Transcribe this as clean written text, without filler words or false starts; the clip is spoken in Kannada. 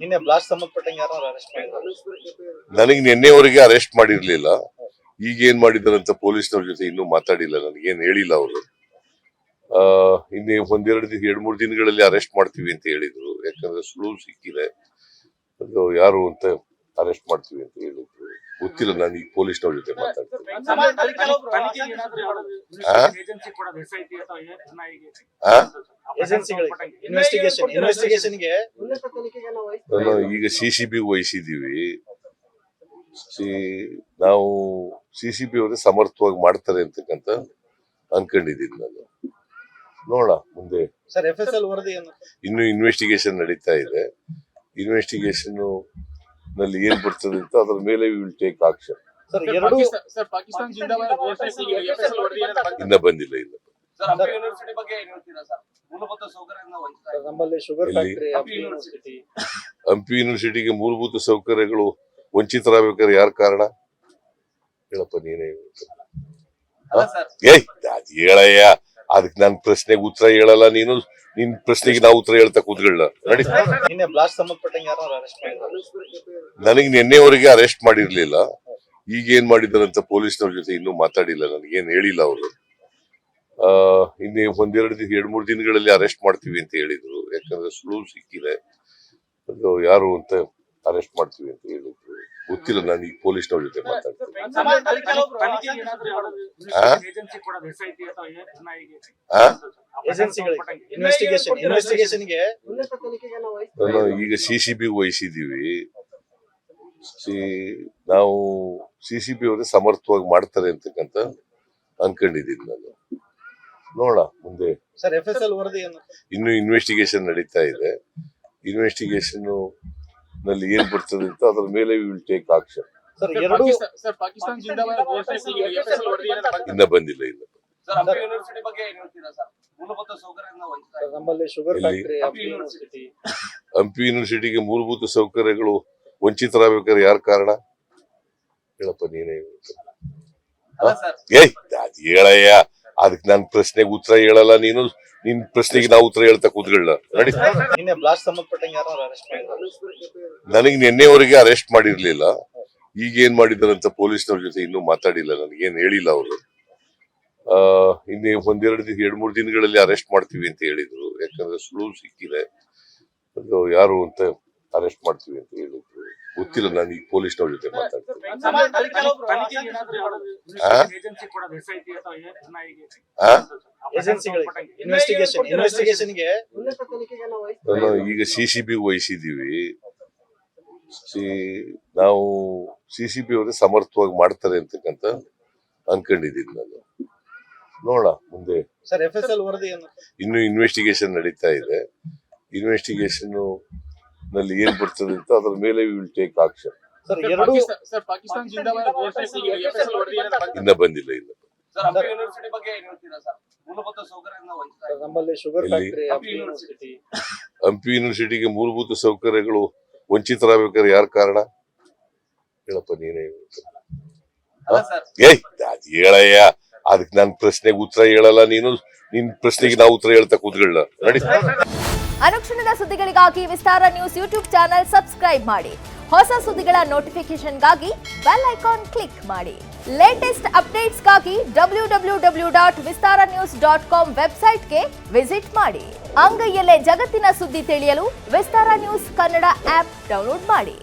ನಿನ್ನೆ ಬ್ಲಾಸ್ಟ್ ಸಂಬಂಧಪಟ್ಟಂಗೆ ಯಾರು ಅರೆಸ್ಟ್ ಮಾಡಿದ್ರು? ನನಗೆ ನಿನ್ನೆವರೆಗೆ ಅರೆಸ್ಟ್ ಮಾಡಿರ್ಲಿಲ್ಲ. ಈಗ ಏನ್ ಮಾಡಿದಾರಂತ ಪೊಲೀಸ್ನವ್ರ ಜೊತೆ ಇನ್ನೂ ಮಾತಾಡಿಲ್ಲ, ನನಗೇನ್ ಹೇಳಿಲ್ಲ ಅವರು. ಇನ್ನೇ ಎರಡ್ ಮೂರ್ ದಿನಗಳಲ್ಲಿ ಅರೆಸ್ಟ್ ಮಾಡ್ತೀವಿ ಅಂತ ಹೇಳಿದ್ರು. ಯಾಕಂದ್ರೆ ಸುಳ್ಳು ಸಿಕ್ಕಿದೆ, ಅದು ಯಾರು ಅಂತ ಅರೆಸ್ಟ್ ಮಾಡ್ತೀವಿ ಅಂತ ಹೇಳಿದ್ರು. ಗೊತ್ತಿಲ್ಲ, ನಾನು ಈಗ ಪೊಲೀಸ್ನವ್ರ ಜೊತೆ ಮಾತಾಡ್ತೀನಿ. ಈಗ CCB ವಹಿಸಿದೀವಿ. ನಾವು CCB ಅವರೇ ಸಮರ್ಥವಾಗಿ ಮಾಡ್ತಾರೆ ಅಂತಕ್ಕಂತ ಅನ್ಕೊಂಡಿದ್ದೀನಿ ನಾನು. ನೋಡ ಮುಂದೆ ಇನ್ನು ಇನ್ವೆಸ್ಟಿಗೇಷನ್ ನಡೀತಾ ಇದೆ. ಇನ್ವೆಸ್ಟಿಗೇಷನ್ ನಲ್ಲಿ ಏನ್ ಬರ್ತದೆ ಅಂತ ಅದ್ರ ಮೇಲೆ ವಿಲ್ ಟೇಕ್ ಆಕ್ಷನ್. ಇನ್ನ ಬಂದಿಲ್ಲ. ಹಂಪಿ ಯೂನಿವರ್ಸಿಟಿಗೆ ಮೂಲಭೂತ ಸೌಕರ್ಯಗಳು ವಂಚಿತರಾಗಬೇಕಾದ್ರೆ ಯಾರ ಕಾರಣ ಹೇಳಪ್ಪ ನೀನೇ. ಹೇಳಯ್ಯ, ಅದಕ್ಕೆ ನನ್ನ ಪ್ರಶ್ನೆಗೆ ಉತ್ತರ ಹೇಳಲ್ಲ ನೀನು. ನಿನ್ ಪ್ರಶ್ನೆಗೆ ನಾವು ಉತ್ತರ ಹೇಳ್ತಾ ಕೂತ್ಕೊಳ್ಳ. ನೋಡಿ, ನನಗೆ ನಿನ್ನೆವರೆಗೆ ಅರೆಸ್ಟ್ ಮಾಡಿರ್ಲಿಲ್ಲ. ಈಗ ಏನ್ ಮಾಡಿದಾರಂತ ಪೊಲೀಸ್ನವ್ರ ಜೊತೆ ಇನ್ನೂ ಮಾತಾಡಿಲ್ಲ, ನನಗೇನ್ ಹೇಳಿಲ್ಲ ಅವರು. ಇನ್ನೇ ಎರಡ್ ಮೂರ್ ದಿನಗಳಲ್ಲಿ ಅರೆಸ್ಟ್ ಮಾಡ್ತೀವಿ ಅಂತ ಹೇಳಿದ್ರು. ಯಾಕಂದ್ರೆ ಸುಳ್ಳು ಸಿಕ್ಕಿದೆ, ಅದು ಯಾರು ಅಂತ ಅರೆಸ್ಟ್ ಮಾಡ್ತೀವಿ ಅಂತ ಹೇಳಿದ್ರು. ಗೊತ್ತಿಲ್ಲ, ನಾನು ಈಗ ಪೊಲೀಸ್ನವ್ರ ಜೊತೆ ಮಾತಾಡ್ತೀನಿ. ಈಗ CCB ವಹಿಸಿದೀವಿ. ನಾವು CCB ಅವರೇ ಸಮರ್ಥವಾಗಿ ಮಾಡ್ತಾರೆ ಅಂತಕ್ಕಂತ ಅನ್ಕೊಂಡಿದ್ದೀನಿ ನಾನು. ನೋಡ ಮುಂದೆ ಇನ್ನು ಇನ್ವೆಸ್ಟಿಗೇಷನ್ ನಡೀತಾ ಇದೆ. ಇನ್ವೆಸ್ಟಿಗೇಷನ್ ನಲ್ಲಿ ಏನ್ ಬರ್ತದೆ ಅಂತ ಅದ್ರ ಮೇಲೆ ವಿಲ್ ಟೇಕ್ ಆಕ್ಷನ್. ಇನ್ನ ಬಂದಿಲ್ಲ. ಹಂಪಿ ಯೂನಿವರ್ಸಿಟಿಗೆ ಮೂಲಭೂತ ಸೌಕರ್ಯಗಳು ವಂಚಿತರಾಗಬೇಕಾದ್ರೆ ಯಾರ ಕಾರಣ ಹೇಳಪ್ಪ ನೀನೇ. ಹೇಳಯ್ಯ, ಅದಕ್ಕೆ ನನ್ನ ಪ್ರಶ್ನೆಗೆ ಉತ್ತರ ಹೇಳಲ್ಲ ನೀನು. ನಿನ್ ಪ್ರಶ್ನೆಗೆ ನಾವು ಉತ್ತರ ಹೇಳ್ತಾ ಕೂತ್ಕೊಳ್ಳ. ನೋಡಿ, ನನಗೆ ನಿನ್ನೆವರೆಗೆ ಅರೆಸ್ಟ್ ಮಾಡಿರ್ಲಿಲ್ಲ. ಈಗ ಏನ್ ಮಾಡಿದಾರಂತ ಪೊಲೀಸ್ನವ್ರ ಜೊತೆ ಇನ್ನೂ ಮಾತಾಡಿಲ್ಲ, ನನಗೇನ್ ಹೇಳಿಲ್ಲ ಅವರು. ಇನ್ನೇ ಎರಡ್ ಮೂರ್ ದಿನಗಳಲ್ಲಿ ಅರೆಸ್ಟ್ ಮಾಡ್ತೀವಿ ಅಂತ ಹೇಳಿದ್ರು. ಯಾಕಂದ್ರೆ ಸುಳ್ಳು ಸಿಕ್ಕಿದೆ, ಅದು ಯಾರು ಅಂತ ಅರೆಸ್ಟ್ ಮಾಡ್ತೀವಿ ಅಂತ ಹೇಳಿದ್ರು. ಗೊತ್ತಿಲ್ಲ, ನಾನು ಈಗ ಪೊಲೀಸ್ನವ್ರ ಜೊತೆ ಮಾತಾಡ್ತೀನಿ. ಈಗ CCB ವಹಿಸಿದೀವಿ. ನಾವು CCB ಅವರೇ ಸಮರ್ಥವಾಗಿ ಮಾಡ್ತಾರೆ ಅಂತಕ್ಕಂತ ಅನ್ಕೊಂಡಿದ್ದೀನಿ ನಾನು. ನೋಡ ಮುಂದೆ ಇನ್ನು ಇನ್ವೆಸ್ಟಿಗೇಷನ್ ನಡೀತಾ ಇದೆ. ಇನ್ವೆಸ್ಟಿಗೇಷನ್ ನಲ್ಲಿ ಏನ್ ಬರ್ತದೆ ಅಂತ ಅದ್ರ ಮೇಲೆ ವಿಲ್ ಟೇಕ್ ಆಕ್ಷನ್. ಇನ್ನ ಬಂದಿಲ್ಲ. ಹಂಪಿ ಯೂನಿವರ್ಸಿಟಿಗೆ ಮೂಲಭೂತ ಸೌಕರ್ಯಗಳು ವಂಚಿತರಾಗಬೇಕಾದ್ರೆ ಯಾರ ಕಾರಣ ಹೇಳಪ್ಪ ನೀನೇ. ಹೇಳಯ್ಯ, ಅದಕ್ಕೆ ನನ್ನ ಪ್ರಶ್ನೆಗೆ ಉತ್ತರ ಹೇಳಲ್ಲ ನೀನು. ನಿನ್ ಪ್ರಶ್ನೆಗೆ ನಾವು ಉತ್ತರ ಹೇಳ್ತಾ ಕೂತ್ಕೊಳ್ಳ. ನೋಡಿ, ಅನುಕ್ಷಣದ ಸುದ್ದಿಗಳಿಗಾಗಿ ವಿಸ್ತಾರ ನ್ಯೂಸ್ ಯೂಟ್ಯೂಬ್ ಚಾನೆಲ್ ಸಬ್ಸ್ಕ್ರೈಬ್ ಮಾಡಿ. ಹೊಸ ಸುದ್ದಿಗಳ ನೋಟಿಫಿಕೇಶನ್ಗಾಗಿ ಬೆಲ್ ಐಕಾನ್ ಕ್ಲಿಕ್ ಮಾಡಿ. ಲೇಟೆಸ್ಟ್ ಅಪ್ಡೇಟ್ಸ್ಗಾಗಿ www.vistaranews.com ವೆಬ್ಸೈಟ್ಗೆ ವಿಸಿಟ್ ಮಾಡಿ. ಅಂಗೈಯಲ್ಲೇ ಜಗತ್ತಿನ ಸುದ್ದಿ ತಿಳಿಯಲು ವಿಸ್ತಾರ ನ್ಯೂಸ್ ಕನ್ನಡ ಆಪ್ ಡೌನ್ಲೋಡ್ ಮಾಡಿ.